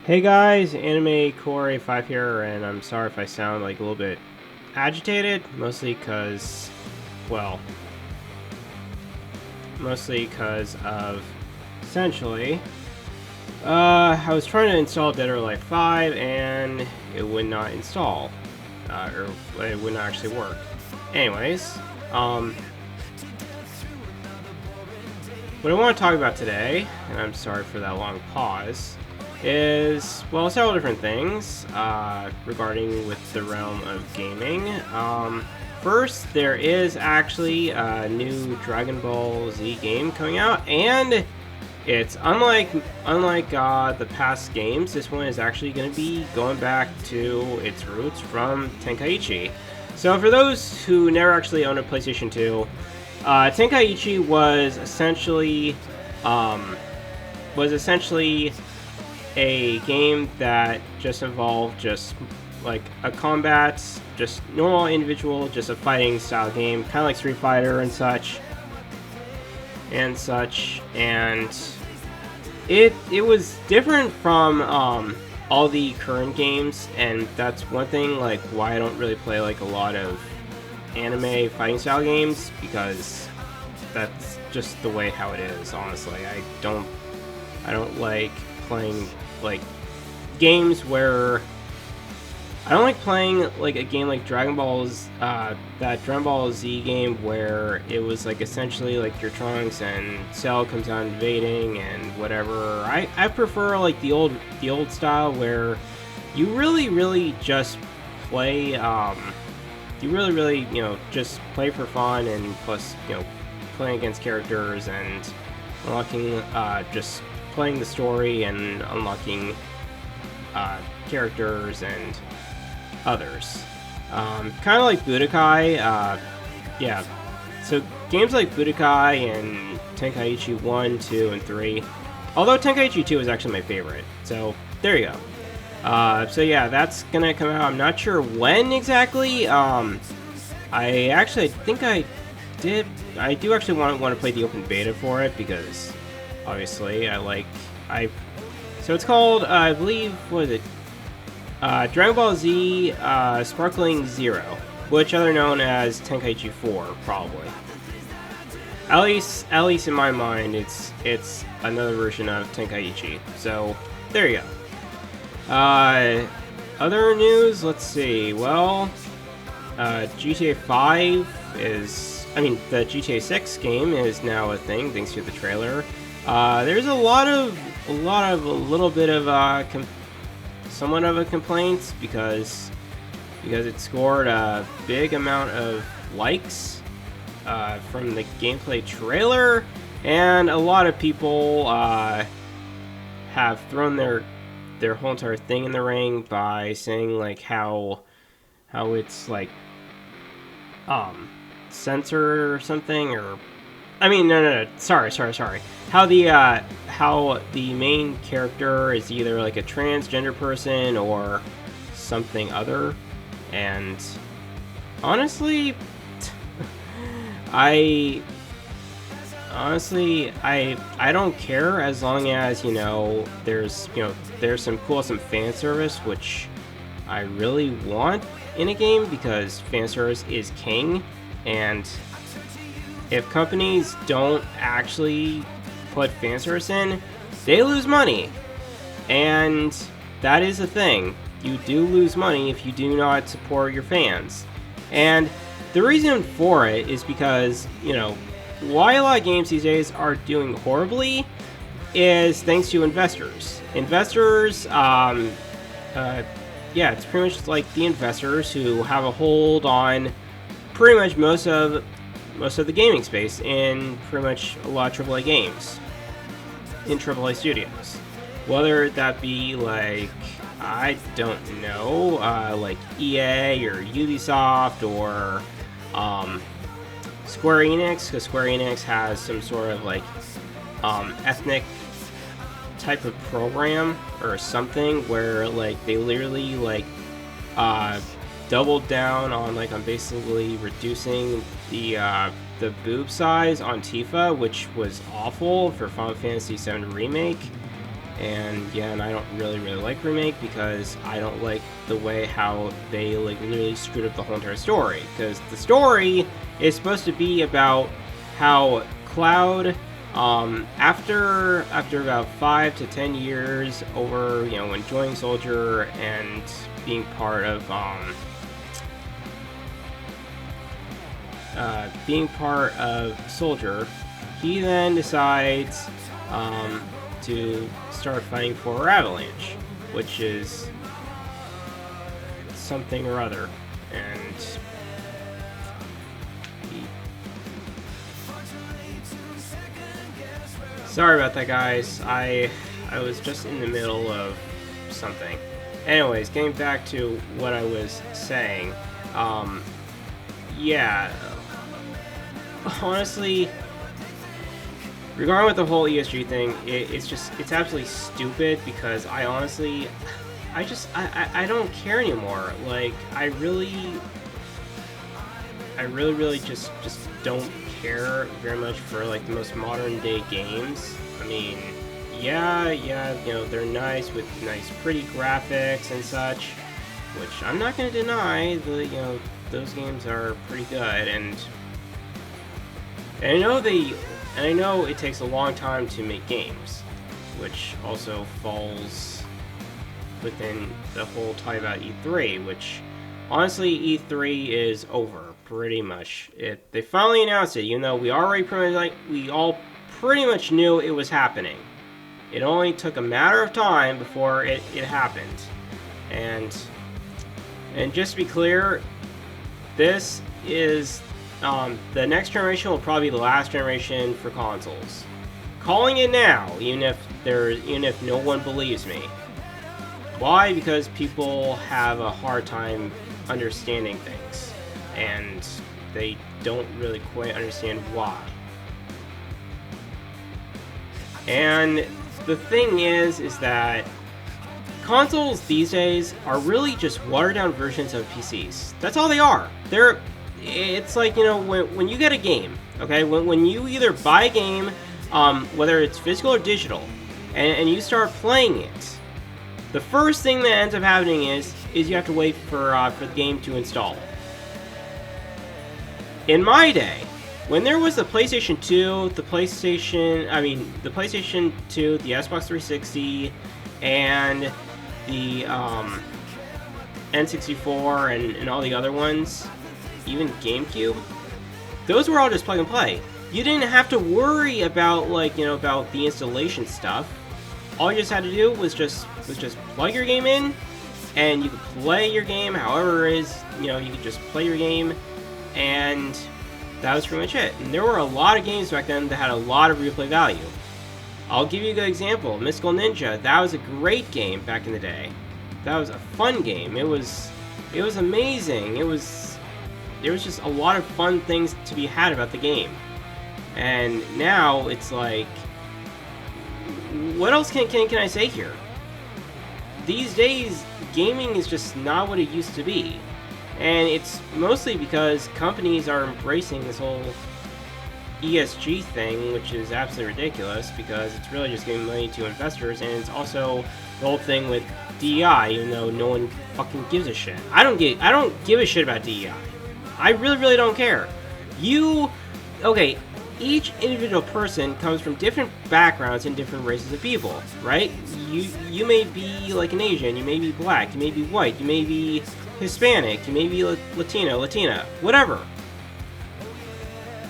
Hey guys, Anime Core 5 here, and I'm sorry if I sound like a little bit agitated, well, mostly because of, essentially, I was trying to install Dead or Alive 5, and it would not install, or it would not actually work. Anyways, what I want to talk about today, and I'm sorry for that long pause, is, well, several different things regarding with the realm of gaming. First, there is actually a new Dragon Ball Z game coming out, and it's unlike the past games. This one is actually going to be going back to its roots from Tenkaichi. So for those who never actually owned a PlayStation 2, Tenkaichi was essentially a game that just involved just like a combat, just normal individual, just a fighting style game, kind of like Street Fighter and such. And it was different from all the current games, and that's one thing like why I don't really play like a lot of anime fighting style games, because that's just the way how it is. Honestly, I don't like playing like games where I don't like playing like a game like Dragon Ball's that Dragon Ball Z game where it was like essentially like your Trunks and Cell comes out invading and whatever. I prefer like the old style where you really just play you really just play for fun, and plus playing against characters and unlocking just playing the story and unlocking characters and others. Kind of like Budokai. Yeah. So games like Budokai and Tenkaichi 1, 2, and 3. Although Tenkaichi 2 is actually my favorite. So there you go. So yeah, that's gonna come out. I'm not sure when exactly. I do actually want to play the open beta for it, because obviously so it's called, I believe, what is it? Dragon Ball Z Sparkling Zero, which other known as Tenkaichi 4, probably. At least in my mind, it's another version of Tenkaichi. So there you go. Other news, let's see. Well, GTA 5 the GTA 6 game is now a thing thanks to the trailer. There's a little bit of somewhat of a complaint because it scored a big amount of likes from the gameplay trailer, and a lot of people have thrown their whole entire thing in the ring by saying like how it's like censored or something, or no, sorry. How the main character is either like a transgender person or something other, and honestly, I don't care, as long as there's some fan service, which I really want in a game, because fan service is king. And if companies don't actually put fan service in, they lose money. And that is a thing. You do lose money if you do not support your fans. And the reason for it is because, why a lot of games these days are doing horribly is thanks to investors. Investors, it's pretty much like the investors who have a hold on pretty much most of the gaming space in pretty much a lot of AAA games in AAA studios. Whether that be like, I don't know, like EA or Ubisoft or Square Enix, because Square Enix has some sort of like ethnic type of program or something where like they literally like doubled down on basically reducing the boob size on Tifa, which was awful for Final Fantasy VII Remake. And yeah, and I don't really like Remake because I don't like the way how they like literally screwed up the whole entire story. Because the story is supposed to be about how Cloud, after about 5 to 10 years over, when joining Soldier and being part of Soldier, he then decides to start fighting for Avalanche, which is something or other, and sorry about that, guys. I was just in the middle of something. Anyways, getting back to what I was saying, yeah, honestly, regarding with the whole ESG thing, it's absolutely stupid because I don't care anymore. Like, I really just don't care very much for like the most modern day games. I mean, yeah, they're nice with nice pretty graphics and such, which I'm not gonna deny. Those games are pretty good, and I know it takes a long time to make games, which also falls within the whole talk about E3, which honestly E3 is over pretty much. They finally announced it, even though we all pretty much knew it was happening. It only took a matter of time before it happened. And just to be clear, this is the next generation will probably be the last generation for consoles. Calling it now, even if no one believes me. Why? Because people have a hard time understanding things, and they don't really quite understand why. And the thing is that consoles these days are really just watered down versions of PCs. That's all they are. It's like, when you get a game, okay? When you either buy a game, whether it's physical or digital, and you start playing it, the first thing that ends up happening is you have to wait for the game to install. In my day, when there was the PlayStation 2, the PlayStation 2, the Xbox 360, and the N64 and all the other ones, even GameCube, those were all just plug and play. You didn't have to worry about about the installation stuff. All you just had to do was just plug your game in, and you could play your game however it is. You could just play your game, and that was pretty much it. And there were a lot of games back then that had a lot of replay value. I'll give you a good example. Mystical Ninja. That was a great game back in the day. That was a fun game. It was amazing. There was just a lot of fun things to be had about the game. And now it's like, what else can I say here? These days, gaming is just not what it used to be. And it's mostly because companies are embracing this whole ESG thing, which is absolutely ridiculous because it's really just giving money to investors, and it's also the whole thing with DEI, even though no one fucking gives a shit. I don't give a shit about DEI. I really don't care. Each individual person comes from different backgrounds and different races of people, right? You may be like an Asian, you may be black, you may be white, you may be Hispanic, you may be Latino, Latina, whatever.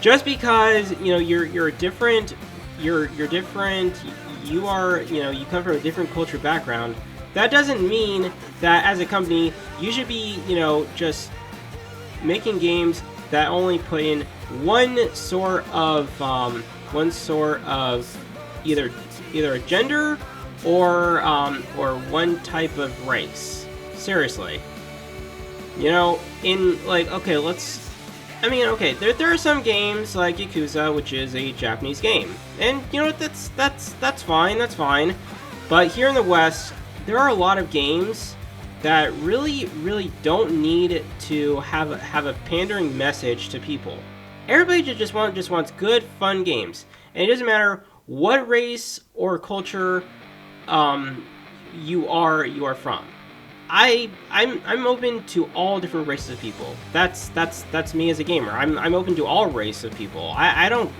Just because you're different, you come from a different culture background, that doesn't mean that as a company you should be just making games that only put in one sort of either a gender or one type of race. Seriously. There are some games like Yakuza, which is a Japanese game, and that's fine. But here in the West, there are a lot of games that really don't need to have a pandering message to people. Everybody just wants good, fun games, and it doesn't matter what race or culture you are from. I'm open to all different races of people. That's me as a gamer. I'm open to all race of people. I don't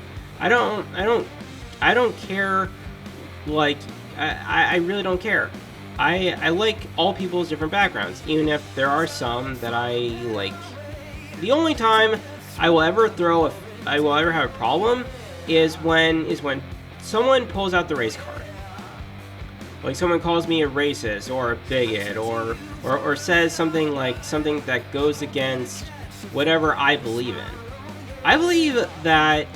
care. Like I really don't care. I like all people's different backgrounds, even if there are some that I like. The only time I will ever have a problem is when someone pulls out the race card. Like someone calls me a racist or a bigot or says something that goes against whatever I believe in. I believe that,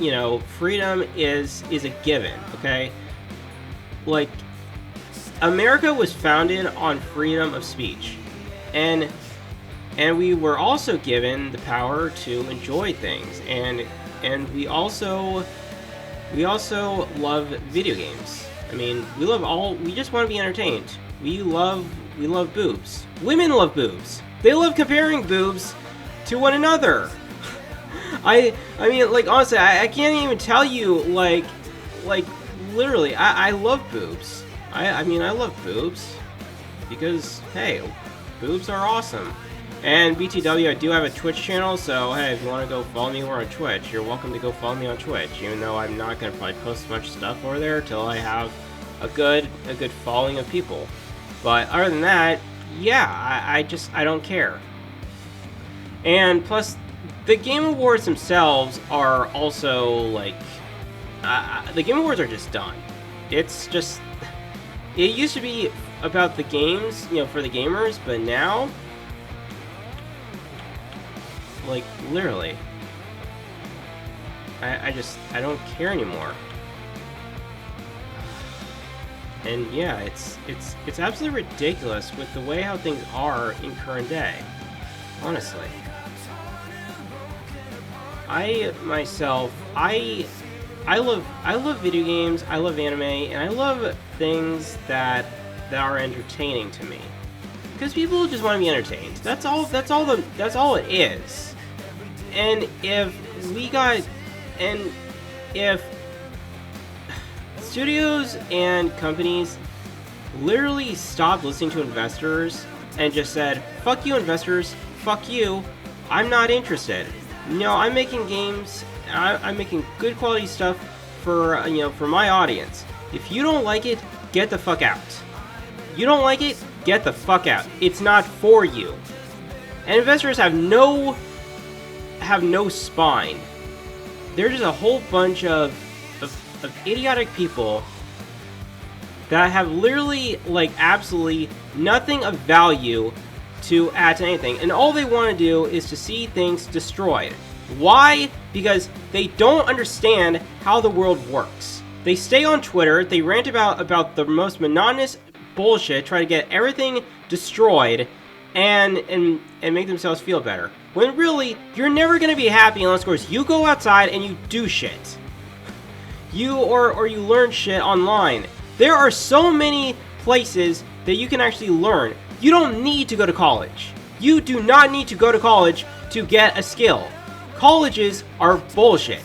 freedom is a given, okay? Like, America was founded on freedom of speech. And we were also given the power to enjoy things. And we also love video games. I mean, we just want to be entertained. We love boobs. Women love boobs. They love comparing boobs to one another. I mean, like, honestly, I can't even tell you, like, literally, I love boobs. I mean, I love boobs. Because, hey, boobs are awesome. And BTW, I do have a Twitch channel, so hey, if you want to go follow me over on Twitch, you're welcome to go follow me on Twitch, even though I'm not going to probably post much stuff over there till I have a good following of people. But other than that, yeah, I don't care. And plus, the Game Awards themselves are also, like, the Game Awards are just done. It's just, it used to be about the games, for the gamers, but now, like, literally, I don't care anymore. And yeah, it's absolutely ridiculous with the way how things are in current day. Honestly. I love video games, I love anime, and I love things that are entertaining to me. Because people just want to be entertained. That's all it is. And if studios and companies literally stopped listening to investors and just said, fuck you investors, fuck you, I'm not interested. No, I'm making games, I'm making good quality stuff for my audience. If you don't like it, get the fuck out. You don't like it, get the fuck out. It's not for you. And investors have no spine. They're just a whole bunch of idiotic people that have literally, like, absolutely nothing of value to add to anything. And all they want to do is to see things destroyed. Why? Because they don't understand how the world works. They stay on Twitter, they rant about the most monotonous bullshit, try to get everything destroyed, and make themselves feel better. When really, you're never going to be happy unless, of course, you go outside and you do shit. Or you learn shit online. There are so many places that you can actually learn. You don't need to go to college. You do not need to go to college to get a skill. Colleges are bullshit.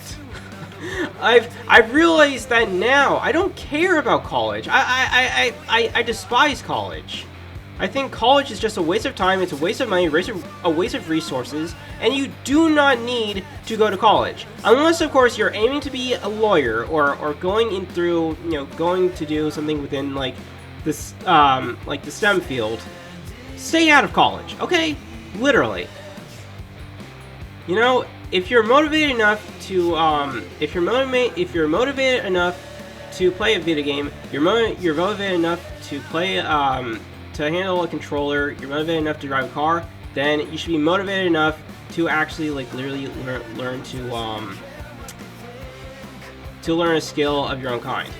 I've realized that now. I don't care about college. I despise college. I think college is just a waste of time, it's a waste of money, a waste of resources, and you do not need to go to college. Unless, of course, you're aiming to be a lawyer or going to do something within, like, this, like the STEM field. Stay out of college, okay? Literally. If you're motivated enough to, if you're motivated enough to play a video game, you're motivated enough to play, to handle a controller, you're motivated enough to drive a car, then you should be motivated enough to actually, like, literally learn to learn a skill of your own kind.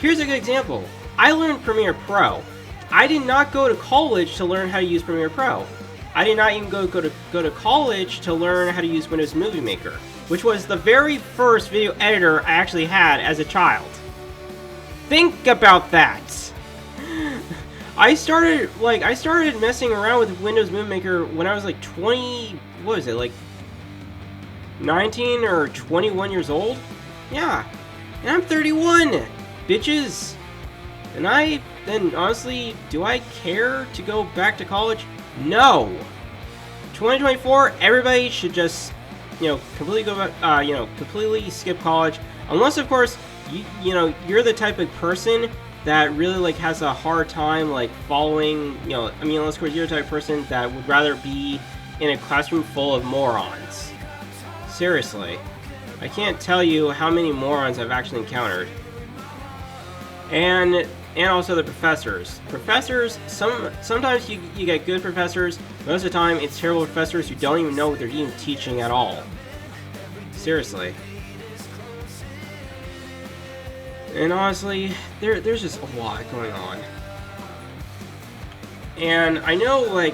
Here's a good example. I learned Premiere Pro. I did not go to college to learn how to use Premiere Pro. I did not even go to college to learn how to use Windows Movie Maker, which was the very first video editor I actually had as a child. Think about that. I started messing around with Windows Movie Maker when I was like 19 or 21 years old? Yeah. And I'm 31, bitches. Then honestly, do I care to go back to college? No. 2024, everybody should just, completely go back, completely skip college, unless of course, you're the type of person that really like has a hard time like following, unless of course you're the type of person that would rather be in a classroom full of morons. Seriously, I can't tell you how many morons I've actually encountered. And also the professors. Professors, sometimes you get good professors. Most of the time, it's terrible professors who don't even know what they're even teaching at all. Seriously. And honestly, there's just a lot going on. And I know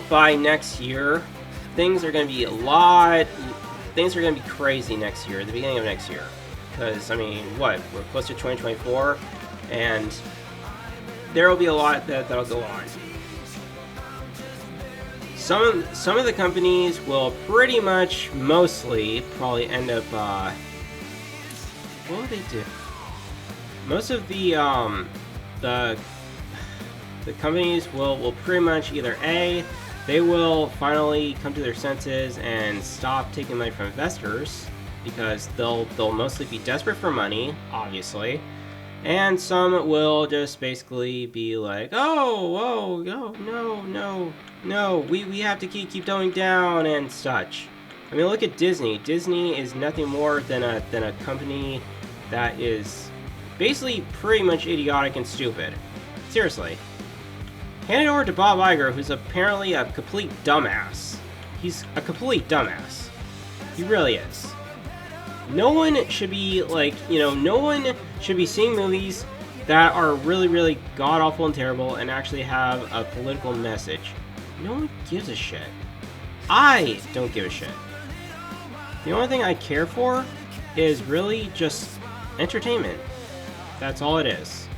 by next year, things are going to be things are going to be crazy next year, at the beginning of next year. Because, we're close to 2024, and there will be a lot that'll go on. Some of the companies will pretty much, mostly, probably end up, what will they do? Most of the companies will pretty much either A, they will finally come to their senses and stop taking money from investors, because they'll mostly be desperate for money, obviously, and some will just basically be like, oh, no, we have to keep going down and such. Look at Disney. Disney is nothing more than a company that is basically pretty much idiotic and stupid. Seriously. Hand it over to Bob Iger, who's apparently a complete dumbass. He's a complete dumbass. He really is. No one should be no one should be seeing movies that are really, really god-awful and terrible and actually have a political message. No one gives a shit. I don't give a shit. The only thing I care for is really just entertainment. That's all it is.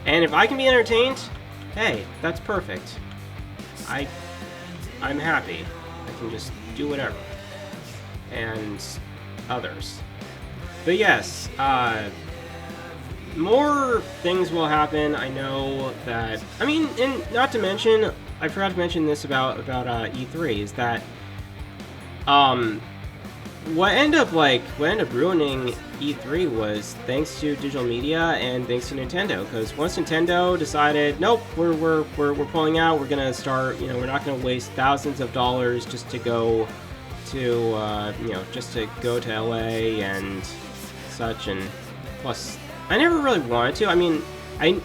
And if I can be entertained, hey, that's perfect. I'm happy. I can just do whatever. And others. But yes, more things will happen. I know that. And not to mention, I forgot to mention this about E3 is that what ended up ruining E3 was thanks to digital media and thanks to Nintendo. Because once Nintendo decided, nope, we're pulling out. We're gonna start. We're not gonna waste thousands of dollars just to go to go to LA and such. And plus, I never really wanted to. I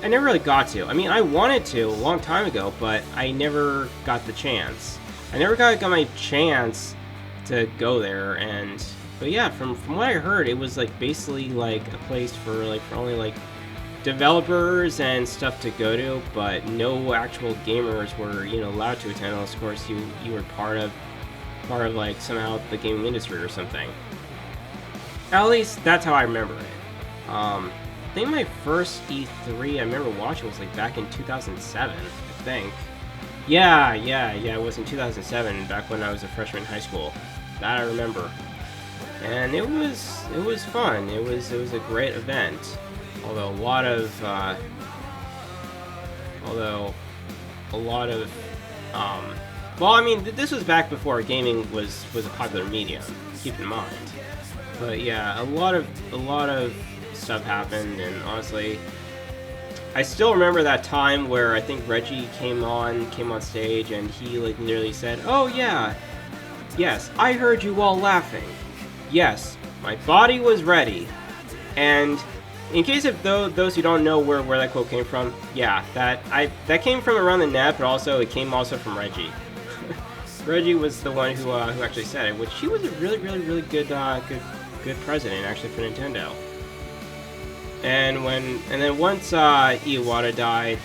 never really got to. I wanted to a long time ago, but I never got the chance. I never got my chance to go there. But yeah, from what I heard, it was basically a place for only developers and stuff to go to, but no actual gamers were allowed to attend unless of course you were part of somehow the gaming industry or something. At least that's how I remember it. I think my first E3 I remember watching was back in 2007, I think. Yeah, it was in 2007, back when I was a freshman in high school. That I remember. And it was fun. It was a great event. Although a lot of this was back before gaming was a popular medium, keep in mind. But yeah, a lot of stuff happened, and honestly, I still remember that time where I think Reggie came on stage and he literally said, "Oh yeah, yes, I heard you all laughing. Yes, my body was ready." And in case of those who don't know where that quote came from, yeah, that came from around the net, but also it came from Reggie. Reggie was the one who actually said it, which he was a really, really, really good president actually for Nintendo. And then once Iwata died,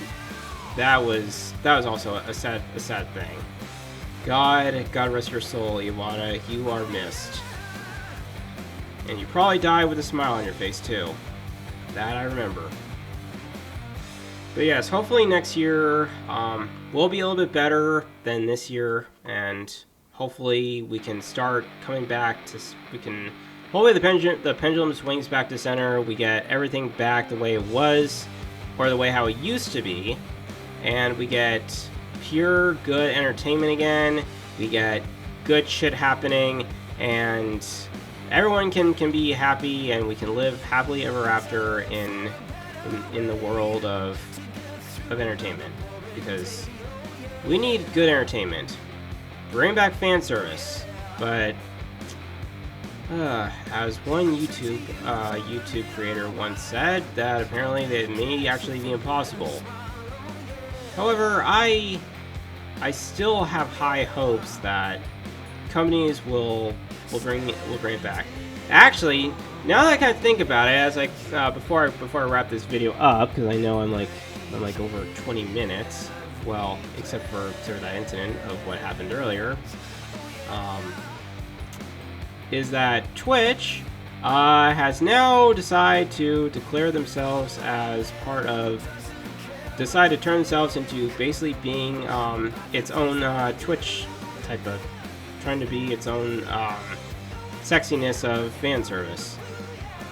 that was also a sad thing. God rest your soul, Iwata. You are missed, and you probably died with a smile on your face too. That I remember. But yes, hopefully next year will be a little bit better than this year, and hopefully we can start coming back to hopefully the pendulum swings back to center. We get everything back the way it was, or the way how it used to be, and we get pure good entertainment again. We get good shit happening, and everyone can be happy, and we can live happily ever after in the world of entertainment, because we need good entertainment. Bring back fan service, but as one YouTube creator once said, that apparently that may actually be impossible. However, I still have high hopes that companies will bring it back. Actually, now that I kind of think about it, as before I wrap this video up, because I know I'm like over 20 minutes. Well, except for sort of that incident of what happened earlier. Is that Twitch has now decided to declare themselves as decide to turn themselves into basically being its own Twitch type of, trying to be its own sexiness of fan service.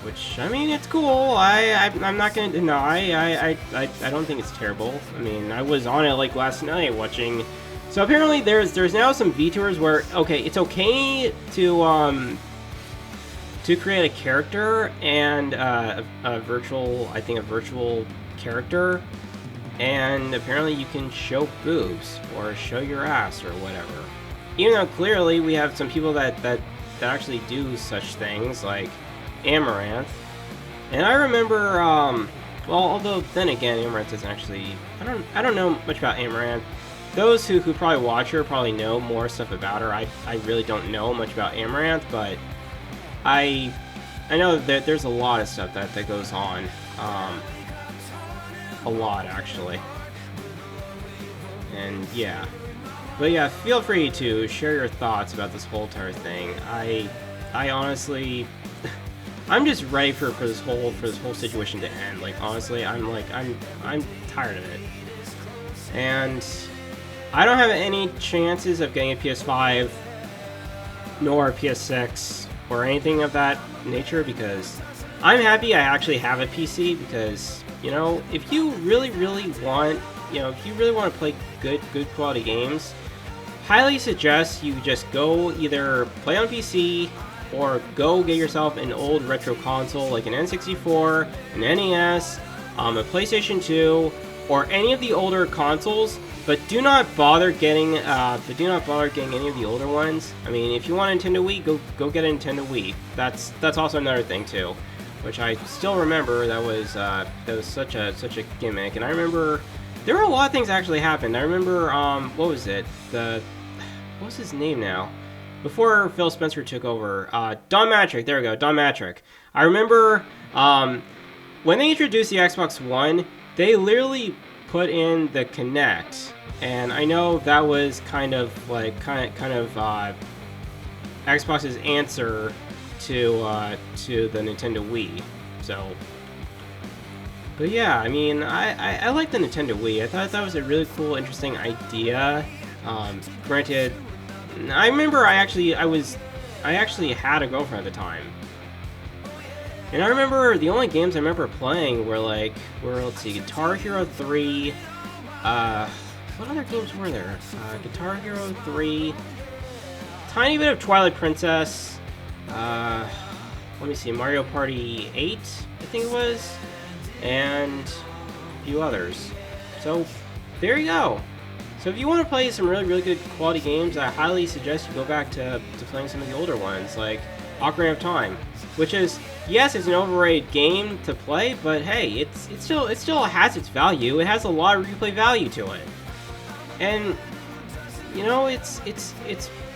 Which, I mean, it's cool. I'm not gonna deny. I don't think it's terrible. I mean, I was on it like last night watching. So apparently there's now some VTubers where, okay, it's okay to create a character and a virtual character, and apparently you can show boobs or show your ass or whatever. Even though clearly we have some people that actually do such things, like Amaranth. And I remember, well, although then again, Amaranth isn't actually, I don't know much about Amaranth. Those who probably watch her probably know more stuff about her. I really don't know much about Amaranth, but I know that there's a lot of stuff that goes on. A lot, actually. And yeah. But yeah, feel free to share your thoughts about this whole entire thing. I honestly, I'm just ready for this whole situation to end. Like, honestly, I'm tired of it. And I don't have any chances of getting a PS5 nor a PS6 or anything of that nature, because I'm happy I actually have a PC, because, you know, if you really want, if you really want to play good quality games, highly suggest you just go either play on PC or go get yourself an old retro console like an N64, an NES, a PlayStation 2, or any of the older consoles. But do not bother getting any of the older ones. I mean, if you want a Nintendo Wii, go get a Nintendo Wii. That's also another thing too, which I still remember. That was such a gimmick. And I remember there were a lot of things that actually happened. I remember what was it? What was his name now? Before Phil Spencer took over, Don Matrick. There we go, Don Matrick. I remember when they introduced the Xbox One, they literally put in the Kinect, and I know that was kind of Xbox's answer to the Nintendo Wii. So, but yeah, I mean, I like the Nintendo Wii. I thought that was a really cool, interesting idea. Granted, I remember I actually had a girlfriend at the time. And I remember the only games I remember playing were let's see, Guitar Hero 3, what other games were there? Guitar Hero 3, tiny bit of Twilight Princess, let me see, Mario Party 8, I think it was, and a few others. So, there you go. So if you want to play some really good quality games, I highly suggest you go back to playing some of the older ones, like Ocarina of Time, which is, yes, it's an overrated game to play, but hey, it still has its value. It has a lot of replay value to it, and you know, it's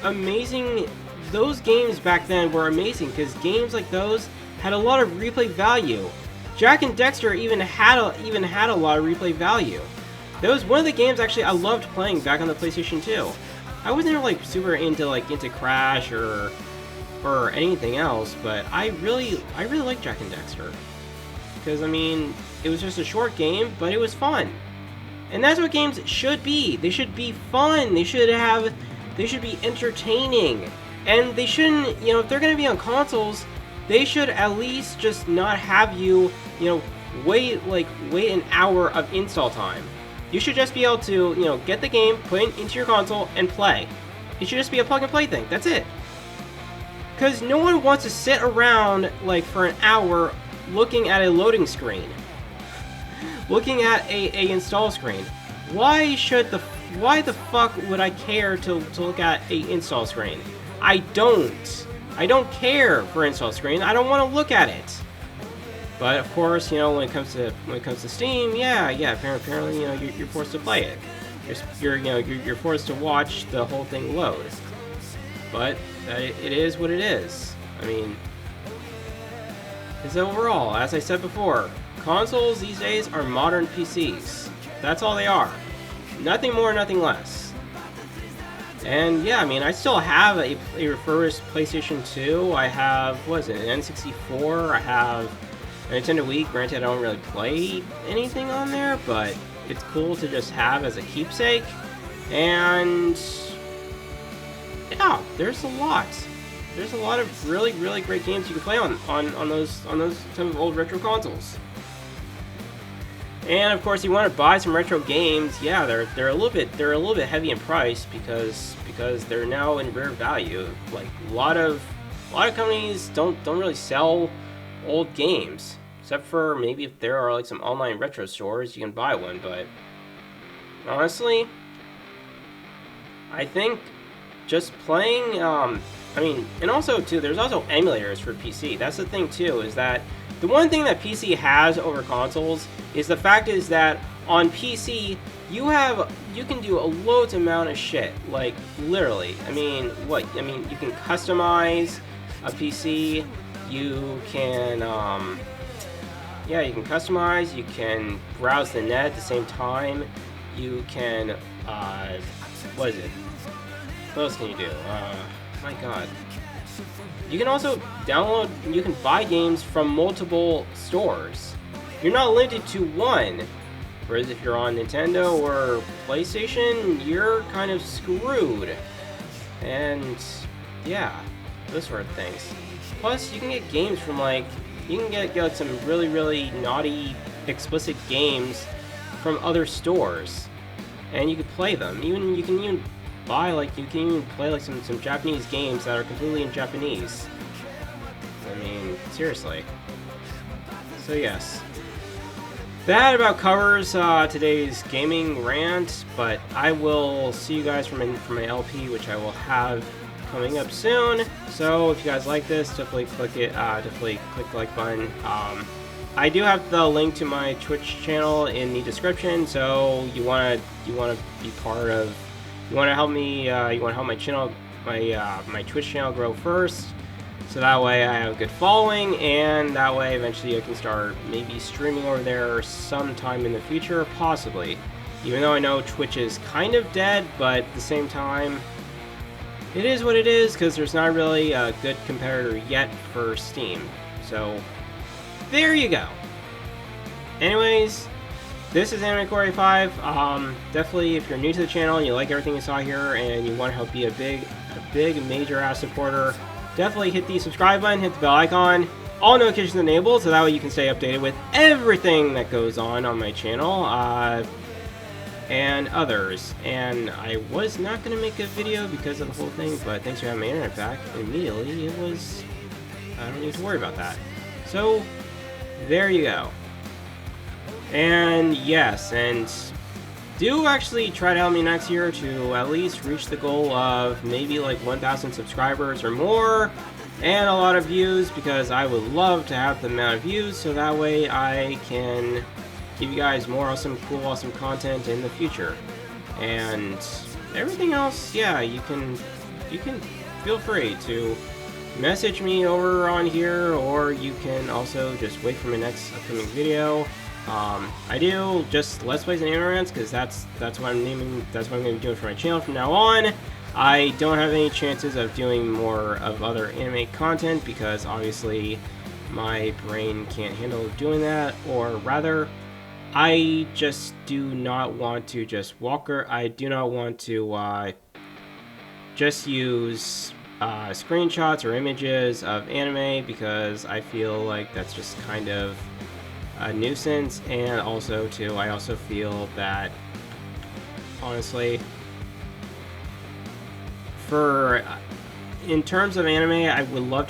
amazing. Those games back then were amazing because games like those had a lot of replay value. Jak and Daxter even had a lot of replay value. That was one of the games actually I loved playing back on the PlayStation 2. I was never super into Crash or anything else, but I really like Jak and Daxter, because I mean, it was just a short game, but it was fun, and that's what games should be. They should be fun. They should be entertaining, and they shouldn't, if they're gonna be on consoles, They should at least just not have you, you know, wait an hour of install time. You should just be able to, you know, get the game, put it into your console, and play. It should just be a plug and play thing. That's it. Because no one wants to sit around like for an hour looking at a loading screen, looking at a install screen. Why the fuck would I care to look at a install screen? I don't care for install screen. I don't want to look at it. But of course, you know, when it comes to Steam, yeah, apparently, you know, you're forced to play it. You're forced to watch the whole thing load. But it is what it is. I mean, because overall, as I said before, consoles these days are modern PCs. That's all they are. Nothing more, nothing less. And yeah, I mean, I still have a refurbished PlayStation 2. I have, what is it, an N64. I have a Nintendo Wii. Granted, I don't really play anything on there, but it's cool to just have as a keepsake. And yeah, there's a lot. There's a lot of really, really great games you can play on those type of old retro consoles. And of course, you want to buy some retro games. Yeah, they're a little bit heavy in price because they're now in rare value. Like a lot of companies don't really sell old games, except for maybe if there are like some online retro stores you can buy one. But honestly, I think just playing, I mean, and also too, there's also emulators for PC. That's the thing too, is that the one thing that PC has over consoles is the fact is that on PC you can do a loads amount of shit, like literally. I mean, you can customize a PC. You can, yeah, you can customize. You can browse the net at the same time. You can, what is it? What else can you do? My God. You can also download, you can buy games from multiple stores. You're not limited to one. Whereas if you're on Nintendo or PlayStation, you're kind of screwed. And yeah, those sort of things. Plus, you can get games from you can get like some really, really naughty, explicit games from other stores. And you can play them. You can even buy, you can even play some Japanese games that are completely in Japanese. I mean, seriously. So yes. That about covers today's gaming rant, but I will see you guys from my LP, which I will have coming up soon. So if you guys like this, definitely click it. Definitely click the like button. I do have the link to my Twitch channel in the description. So you wanna be part of. You want to help me, you want to help my channel, my Twitch channel grow first, so that way I have a good following, and that way eventually I can start maybe streaming over there sometime in the future, possibly. Even though I know Twitch is kind of dead, but at the same time, it is what it is, because there's not really a good competitor yet for Steam. So, there you go. Anyways, this is AnimeCore85. Definitely, if you're new to the channel and you like everything you saw here and you want to help be a big major-ass supporter, definitely hit the subscribe button, hit the bell icon, all notifications enabled, so that way you can stay updated with everything that goes on my channel, and others. And I was not going to make a video because of the whole thing, but thanks for having my internet back immediately, I don't need to worry about that. So, there you go. And yes, and do actually try to help me next year to at least reach the goal of maybe 1,000 subscribers or more, and a lot of views, because I would love to have the amount of views, so that way I can give you guys more awesome, cool, awesome content in the future. And everything else, yeah, you can feel free to message me over on here, or you can also just wait for my next upcoming video. I do just Let's Plays and anime rants, because that's what I'm going to be doing for my channel from now on. I don't have any chances of doing more of other anime content, because obviously my brain can't handle doing that, or rather, I just do not want to just I do not want to just use screenshots or images of anime because I feel like that's just kind of a nuisance, and also too, I also feel that honestly, for in terms of anime, I would love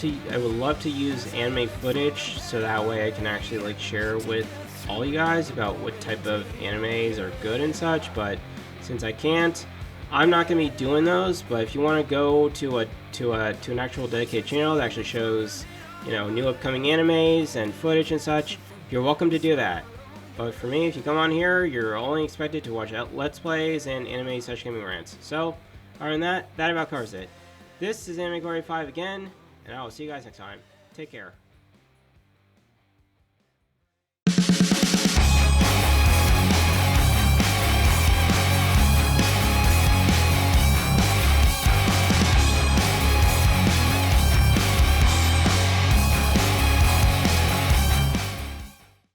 to use anime footage so that way I can actually like share with all you guys about what type of animes are good and such. But since I can't, I'm not gonna be doing those. But if you want to go to an actual dedicated channel that actually shows, you know, new upcoming animes and footage and such, you're welcome to do that. But for me, if you come on here, you're only expected to watch Let's Plays and anime/gaming rants. So, other than that, that about covers it. This is Anime Glory 5 again, and I will see you guys next time. Take care.